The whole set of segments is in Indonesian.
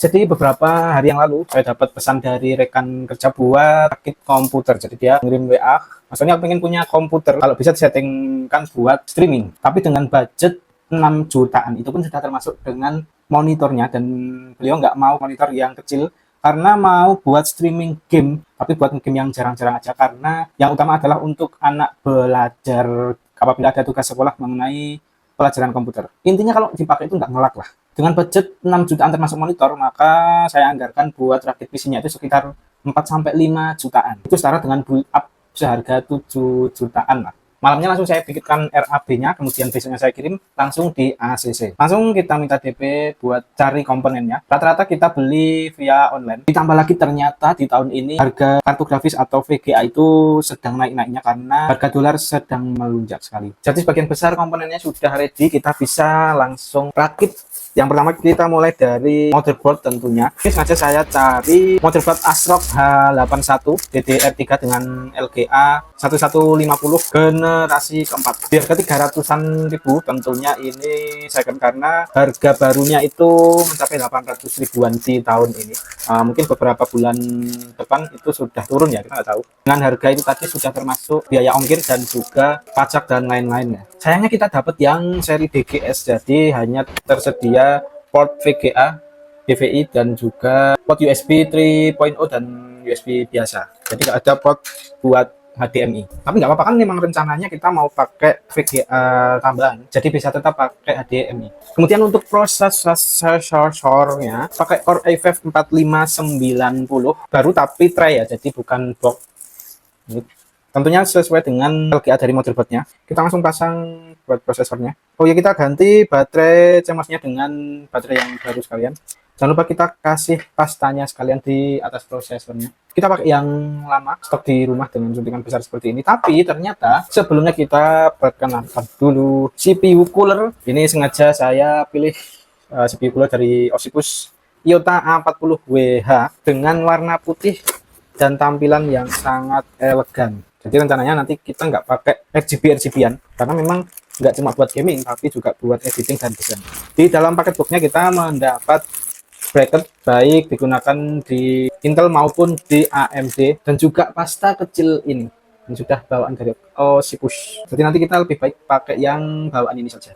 Jadi beberapa hari yang lalu saya dapat pesan dari rekan kerja buat rakit komputer. Jadi dia ngirim WA, maksudnya pengen punya komputer kalau bisa disettingkan buat streaming. Tapi dengan budget 6 jutaan, itu pun sudah termasuk dengan monitornya, dan beliau nggak mau monitor yang kecil karena mau buat streaming game, tapi buat game yang jarang-jarang aja, karena yang utama adalah untuk anak belajar apabila ada tugas sekolah mengenai pelajaran komputer. Intinya kalau dipakai itu nggak ngelak lah. Dengan budget 6 jutaan termasuk monitor, maka saya anggarkan buat rakit PC-nya itu sekitar 4 sampai 5 jutaan. Itu setara dengan build up seharga 7 jutaan lah. Malamnya langsung saya bikinkan RAB-nya, kemudian besoknya saya kirim langsung di ACC. Langsung kita minta DP buat cari komponennya. Rata-rata kita beli via online. Ditambah lagi ternyata di tahun ini harga kartu grafis atau VGA itu sedang naik-naiknya karena harga dolar sedang melonjak sekali. Jadi sebagian besar komponennya sudah ready, kita bisa langsung rakit. Yang pertama kita mulai dari motherboard tentunya. Ini sengaja saya cari motherboard ASRock H81 DDR3 dengan LGA 1150 generasi keempat. Di harga 300-an ribu tentunya ini second, karena harga barunya itu mencapai 800 ribuan di tahun ini. Mungkin beberapa bulan depan itu sudah turun ya, kita nggak tahu. Dengan harga itu tadi sudah termasuk biaya ongkir dan juga pajak dan lain-lainnya. Sayangnya kita dapat yang seri DGS, jadi hanya tersedia port VGA, DVI, dan juga port USB 3.0 dan USB biasa. Jadi nggak ada port buat HDMI. Tapi nggak apa-apa, kan memang rencananya kita mau pakai VGA tambahan, jadi bisa tetap pakai HDMI. Kemudian untuk prosesornya pakai Core i5 4590 baru, tapi tray ya, jadi bukan box. Tentunya sesuai dengan LGA dari motherboardnya. Kita langsung pasang buat prosesornya. Oh ya, kita ganti baterai CMOS-nya dengan baterai yang baru sekalian. Jangan lupa kita kasih pastanya sekalian di atas prosesornya. Kita pakai yang lama, stok di rumah dengan suntikan besar seperti ini. Tapi ternyata sebelumnya kita perkenalkan dulu CPU cooler. Ini sengaja saya pilih CPU cooler dari Olympus Iota A40WH dengan warna putih dan tampilan yang sangat elegan. Jadi rencananya nanti kita nggak pakai RGB-RGB-an, karena memang nggak cuma buat gaming, tapi juga buat editing dan desain. Di dalam paket boxnya kita mendapat bracket, baik digunakan di Intel maupun di AMD, dan juga pasta kecil ini sudah bawaan dari Olympus. Jadi nanti kita lebih baik pakai yang bawaan ini saja.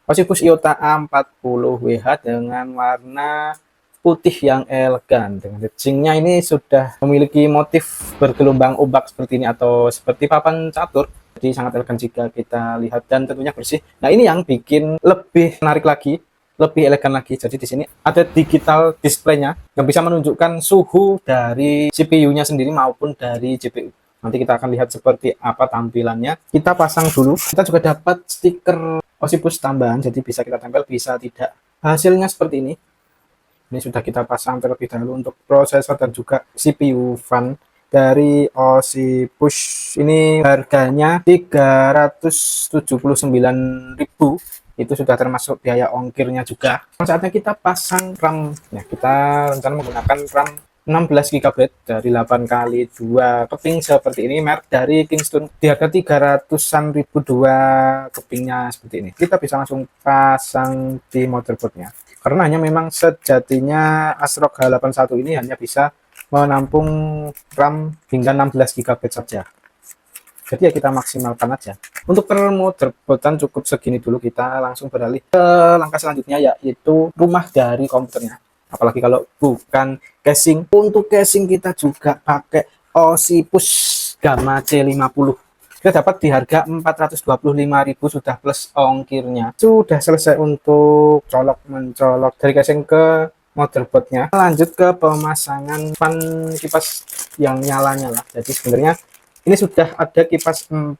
Olympus Iota A40WH dengan warna putih yang elegan. Dengan edging-nya ini sudah memiliki motif bergelombang ombak seperti ini atau seperti papan catur. Jadi sangat elegan jika kita lihat, dan tentunya bersih. Nah, ini yang bikin lebih menarik lagi, lebih elegan lagi. Jadi di sini ada digital display-nya yang bisa menunjukkan suhu dari CPU-nya sendiri maupun dari GPU. Nanti kita akan lihat seperti apa tampilannya. Kita pasang dulu. Kita juga dapat stiker Olympus tambahan, jadi bisa kita tempel, bisa tidak. Hasilnya seperti ini. Ini sudah kita pasang terlebih dahulu untuk prosesor dan juga CPU fan dari Olympus. Ini harganya 379.000. Itu sudah termasuk biaya ongkirnya juga. Saatnya kita pasang RAM. Nah, kita rencana menggunakan RAM 16 GB dari 8 kali 2 keping seperti ini, merek dari Kingston, di harga 300-an ribu 2 kepingnya seperti ini. Kita bisa langsung pasang di motherboardnya, karena hanya memang sejatinya ASRock H81 ini hanya bisa menampung RAM hingga 16 GB saja. Jadi ya kita maksimalkan aja. Untuk per motherboardan cukup segini dulu, kita langsung beralih ke langkah selanjutnya, yaitu rumah dari komputernya. Apalagi kalau bukan casing. Untuk casing kita juga pakai Olympus Gamma C50. Kita dapat di harga 425.000 sudah plus ongkirnya. Sudah selesai untuk colok-mencolok dari casing ke motherboardnya. Lanjut ke pemasangan fan kipas yang nyala-nyala. Jadi sebenarnya ini sudah ada kipas 4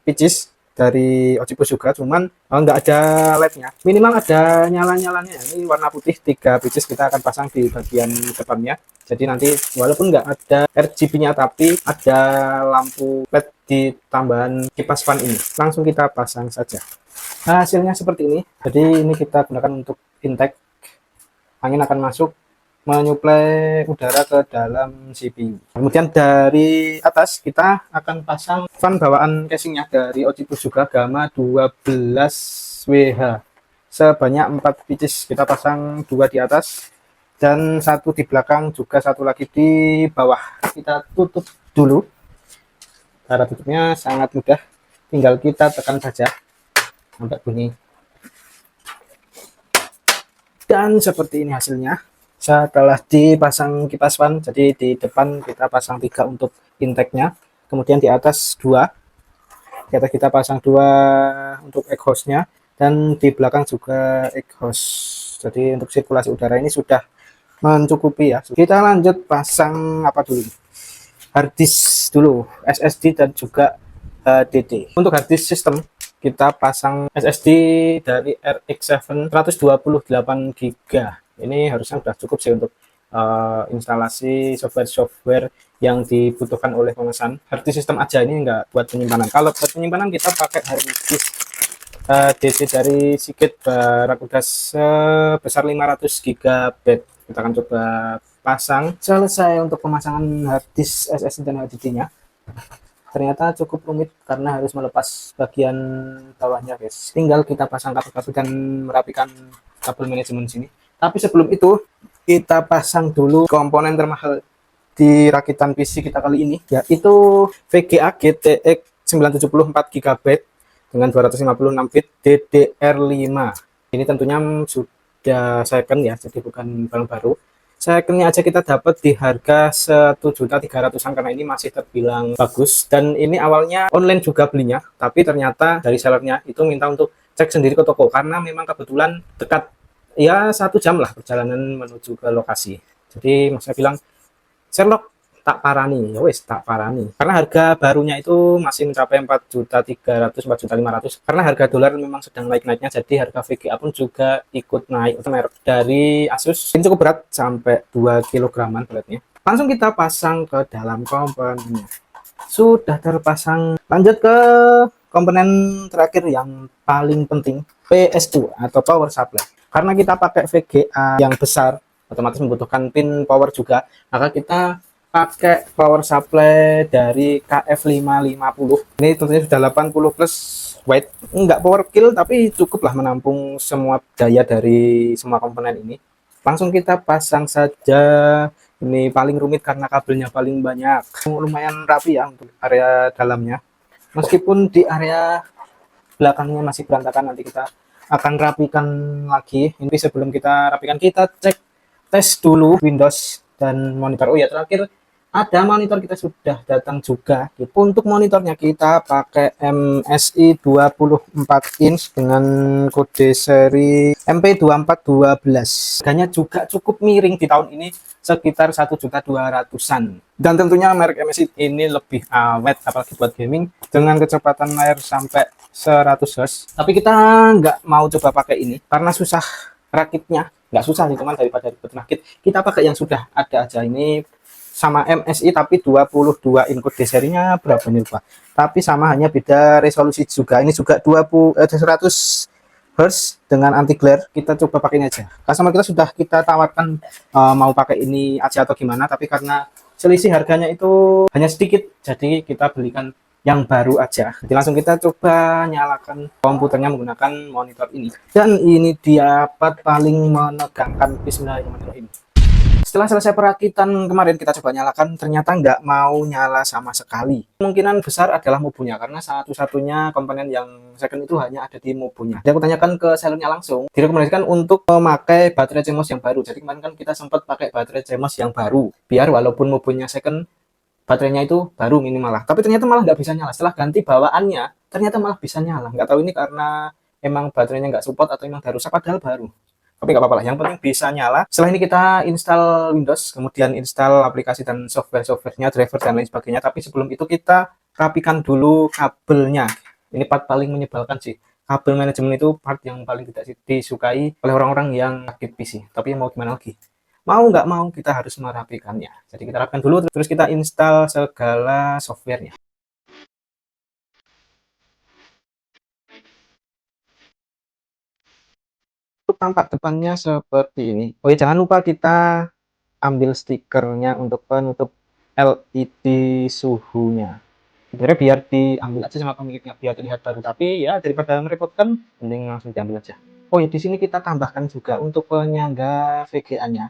pieces dari Olympus juga, cuman nggak ada LED-nya. Minimal ada nyala-nyalanya. Ini warna putih 3 pieces kita akan pasang di bagian depannya. Jadi nanti walaupun nggak ada RGB-nya, tapi ada lampu LED di tambahan kipas fan ini. Langsung kita pasang saja. Hasilnya seperti ini. Jadi ini kita gunakan untuk intake. Angin akan masuk menyuplai udara ke dalam CPU. Kemudian dari atas kita akan pasang fan bawaan casingnya dari Olympus juga, Gamma 12WH sebanyak 4 pieces. Kita pasang 2 di atas dan satu di belakang juga, satu lagi di bawah. Kita tutup dulu. Cara tutupnya sangat mudah, tinggal kita tekan saja sampai bunyi. Dan seperti ini hasilnya setelah dipasang kipas fan. Jadi di depan kita pasang 3 untuk intake-nya, kemudian di atas 2, di atas kita pasang 2 untuk exhaust-nya, dan di belakang juga exhaust. Jadi untuk sirkulasi udara ini sudah mencukupi ya. Kita lanjut pasang apa dulu? Harddisk dulu, SSD dan juga HDD. Untuk harddisk sistem kita pasang SSD dari RX7 128 GB. Ini harusnya sudah cukup sih untuk instalasi software-software yang dibutuhkan oleh pemesan. Harddisk sistem aja, ini enggak buat penyimpanan. Kalau buat penyimpanan kita pakai harddisk DC dari Seagate Barracuda sebesar 500 GB. Kita akan coba pasang. Selesai untuk pemasangan harddisk SSD dan HDD-nya. Ternyata cukup rumit karena harus melepas bagian bawahnya, guys. Tinggal kita pasang kabel-kabel dan merapikan kabel manajemen sini. Tapi sebelum itu kita pasang dulu komponen termahal di rakitan PC kita kali ini, yaitu VGA GTX 970 4 GB dengan 256 bit DDR5. Ini tentunya sudah second ya, jadi bukan barang baru. Secondnya aja kita dapat di harga 1.300.000-an karena ini masih terbilang bagus. Dan ini awalnya online juga belinya, tapi ternyata dari sellernya itu minta untuk cek sendiri ke toko karena memang kebetulan dekat, ya 1 jam lah perjalanan menuju ke lokasi. Jadi mas saya bilang, Sherlock, tak parani, ya wes tak parani. Karena harga barunya itu masih mencapai 4.300.000, 4.500.000. Karena harga dolar memang sedang naik-naiknya, jadi harga VGA pun juga ikut naik. Merek dari Asus ini cukup berat, sampai 2 kilograman beratnya. Langsung kita pasang ke dalam komponennya. Sudah terpasang, lanjut ke komponen terakhir yang paling penting, PS2 atau power supply. Karena kita pakai VGA yang besar, otomatis membutuhkan pin power juga, maka kita pakai power supply dari KF550. Ini tentunya sudah 80 plus watt, enggak power kill tapi cukuplah menampung semua daya dari semua komponen ini. Langsung kita pasang saja. Ini paling rumit karena kabelnya paling banyak. Lumayan rapi ya untuk area dalamnya, meskipun di area belakangnya masih berantakan. Nanti kita akan rapikan lagi. Ini sebelum kita rapikan, kita cek tes dulu Windows dan monitor. Oh ya, terakhir ada monitor kita sudah datang juga. Untuk monitornya kita pakai MSI 24 inch dengan kode seri MP2412. Harganya juga cukup miring di tahun ini, sekitar 1.200.000-an. Dan tentunya merek MSI ini lebih awet, apalagi buat gaming dengan kecepatan layar sampai 100 Hz. Tapi kita nggak mau coba pakai ini karena susah rakitnya. Nggak susah sih, cuman daripada ribet rakit, kita pakai yang sudah ada aja. Ini sama MSI tapi 22 in, kode serinya berapa nih lupa, tapi sama, hanya beda resolusi juga. Ini juga 100 Hz dengan anti glare. Kita coba pakai ini aja. Customer kita sudah kita tawarkan mau pakai ini aja atau gimana, tapi karena selisih harganya itu hanya sedikit, jadi kita belikan yang baru aja. Jadi langsung kita coba nyalakan komputernya menggunakan monitor ini. Dan ini dia part paling menegangkan. Bismillahirrahmanirrahim. Setelah selesai perakitan kemarin, kita coba nyalakan, ternyata nggak mau nyala sama sekali. Kemungkinan besar adalah mubunya, karena satu-satunya komponen yang second itu hanya ada di mubunya. Jadi aku tanyakan ke sellernya langsung, direkomendasikan untuk memakai baterai CMOS yang baru. Jadi kemarin kan kita sempat pakai baterai CMOS yang baru, biar walaupun mubunya second, baterainya itu baru minimal lah. Tapi ternyata malah nggak bisa nyala. Setelah ganti bawaannya, ternyata malah bisa nyala. Nggak tahu ini karena emang baterainya nggak support atau emang baru rusak, padahal baru. Tapi nggak apa-apa lah, yang penting bisa nyala. Setelah ini kita install Windows, kemudian install aplikasi dan software-softwarenya, driver dan lain sebagainya. Tapi sebelum itu kita rapikan dulu kabelnya. Ini part paling menyebalkan sih. Kabel manajemen itu part yang paling tidak disukai oleh orang-orang yang rakit PC. Tapi mau gimana lagi? Mau nggak mau kita harus merapikannya. Jadi kita rapikan dulu, terus kita install segala softwarenya. Tampak depannya seperti ini. Oh ya, jangan lupa kita ambil stikernya untuk penutup LED suhunya. Sebenarnya biar diambil aja sama pemiliknya, biar terlihat baru. Tapi ya daripada merepotkan, mending langsung diambil aja. Oh ya, di sini kita tambahkan juga untuk penyangga VGA-nya.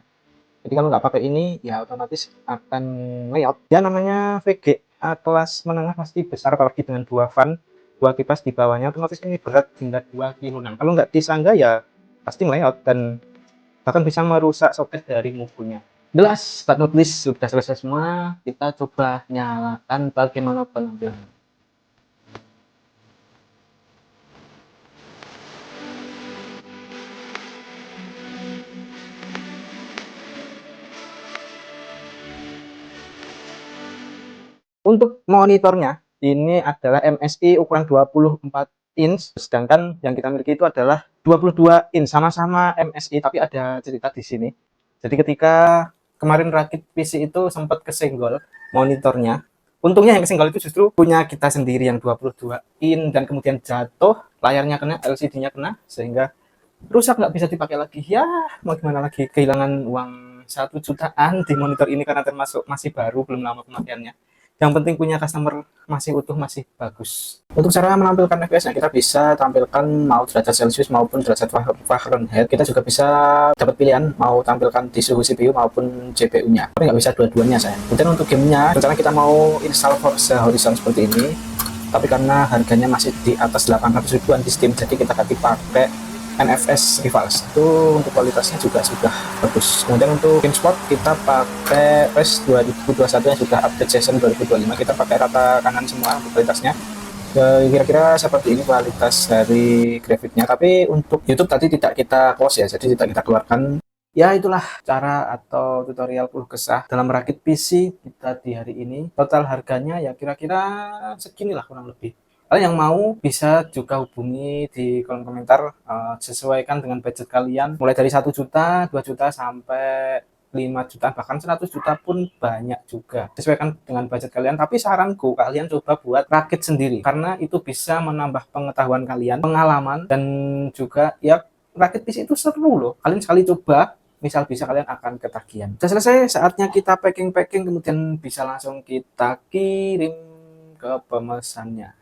Jadi kalau nggak pakai ini ya otomatis akan layout. Ya namanya VGA kelas menengah pasti besar, apalagi dengan 2 fan, 2 kipas di bawahnya, otomatis ini berat hingga 2 kg. Kalau nggak disangga ya pasti layout dan bahkan bisa merusak soket dari mubunya. Jelas, but not least, sudah selesai semua. Kita coba nyalakan bagaimana penampilan. Untuk monitornya, ini adalah MSI ukuran 24 inch, sedangkan yang kita miliki itu adalah 22 inch, sama-sama MSI, tapi ada cerita di sini. Jadi ketika kemarin rakit PC itu sempat kesenggol monitornya, untungnya yang kesenggol itu justru punya kita sendiri yang 22 inch, dan kemudian jatuh, layarnya kena, LCD-nya kena, sehingga rusak, nggak bisa dipakai lagi. Ya, mau gimana lagi, kehilangan uang 1 jutaan di monitor ini karena termasuk masih baru, belum lama pemakaiannya. Yang penting punya customer masih utuh, masih bagus. Untuk cara menampilkan FPS-nya, kita bisa tampilkan mau derajat Celcius maupun derajat Fahrenheit. Kita juga bisa dapat pilihan mau tampilkan di suhu CPU maupun GPU-nya. Tapi nggak bisa dua-duanya saya. Kemudian untuk gamenya, rencana kita mau install Forza Horizon seperti ini. Tapi karena harganya masih di atas 800 ribuan di Steam, jadi kita ganti pakai NFS Rivals. Itu untuk kualitasnya juga sudah bagus. Kemudian untuk GameSpot kita pakai PES 2021 yang sudah update season 2025. Kita pakai rata kanan semua untuk kualitasnya. Kira-kira seperti ini kualitas dari grafiknya. Tapi untuk YouTube tadi tidak kita close ya, jadi tidak kita keluarkan. Ya itulah cara atau tutorial keluh kesah dalam merakit PC kita di hari ini. Total harganya ya kira-kira seginilah kurang lebih. Kalian yang mau bisa juga hubungi di kolom komentar, sesuaikan dengan budget kalian, mulai dari 1 juta, 2 juta, sampai 5 juta, bahkan 100 juta pun banyak juga. Sesuaikan dengan budget kalian, tapi saranku kalian coba buat rakit sendiri, karena itu bisa menambah pengetahuan kalian, pengalaman, dan juga ya rakit PC itu seru loh. Kalian sekali coba, misal bisa, kalian akan ketagihan. Sudah selesai, saatnya kita packing-packing, kemudian bisa langsung kita kirim ke pemesannya.